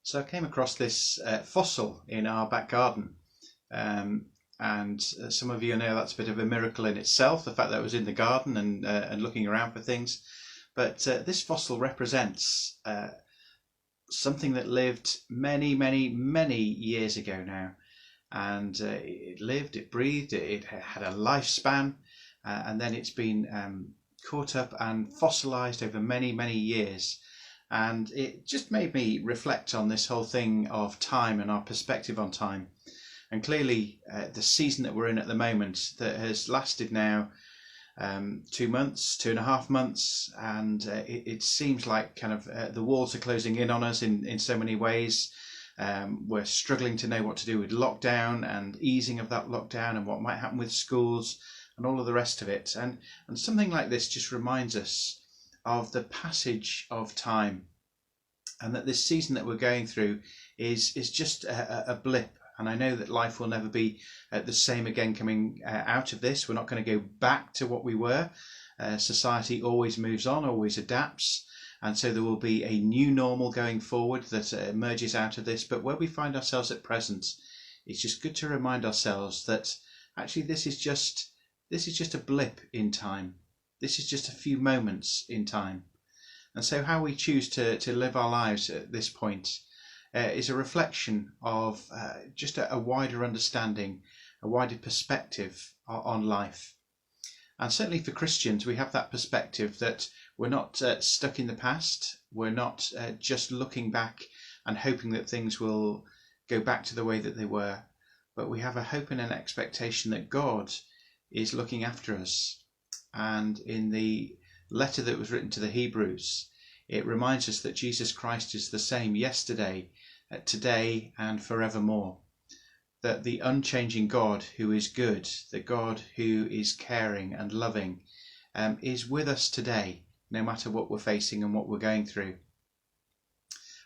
So I came across this fossil in our back garden, and some of you know that's a bit of a miracle in itself, the fact that it was in the garden and looking around for things. But this fossil represents something that lived many, many, many years ago now. And it lived, it breathed, it had a lifespan, and then it's been caught up and fossilized over many, many years. And it just made me reflect on this whole thing of time and our perspective on time. And clearly the season that we're in at the moment, that has lasted now 2 months, 2.5 months, and it seems like kind of the walls are closing in on us in so many ways. We're struggling to know what to do with lockdown and easing of that lockdown and what might happen with schools and all of the rest of it. And something like this just reminds us of the passage of time, and that this season that we're going through is just a blip. And I know that life will never be the same again coming out of this. We're not going to go back to what we were. Society always moves on, always adapts. And so there will be a new normal going forward that emerges out of this. But where we find ourselves at present, it's just good to remind ourselves that actually this is just a blip in time. This is just a few moments in time. And so how we choose to live our lives at this point is a reflection of just a wider understanding, a wider perspective on life. And certainly for Christians, we have that perspective that we're not stuck in the past. We're not just looking back and hoping that things will go back to the way that they were. But we have a hope and an expectation that God is looking after us. And in the letter that was written to the Hebrews, it reminds us that Jesus Christ is the same yesterday, today, and forevermore. That the unchanging God who is good, the God who is caring and loving, is with us today, no matter what we're facing and what we're going through.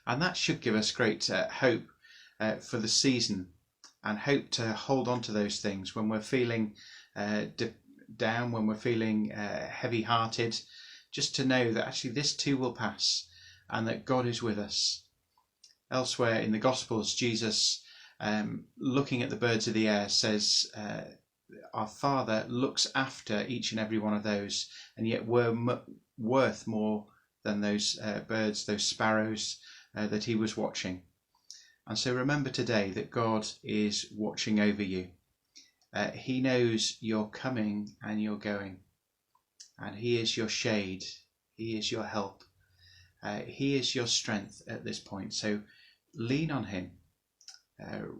And that should give us great hope for the season, and hope to hold on to those things when we're feeling down, when we're feeling heavy-hearted, just to know that actually this too will pass and that God is with us. Elsewhere in the Gospels, Jesus, looking at the birds of the air, says, our Father looks after each and every one of those, and yet we're worth more than those birds, those sparrows that he was watching. And so remember today that God is watching over you. He knows you're coming and you're going, and he is your shade, he is your help, he is your strength at this point. So lean on him,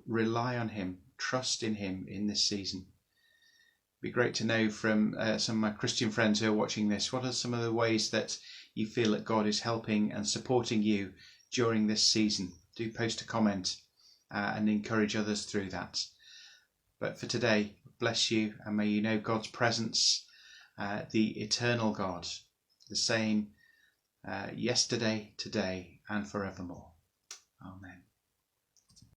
rely on him, trust in him in this season. It'd be great to know from some of my Christian friends who are watching this, what are some of the ways that you feel that God is helping and supporting you during this season? Do post a comment and encourage others through that. But for today, bless you, and may you know God's presence, the eternal God, the same yesterday, today, and forevermore. Amen.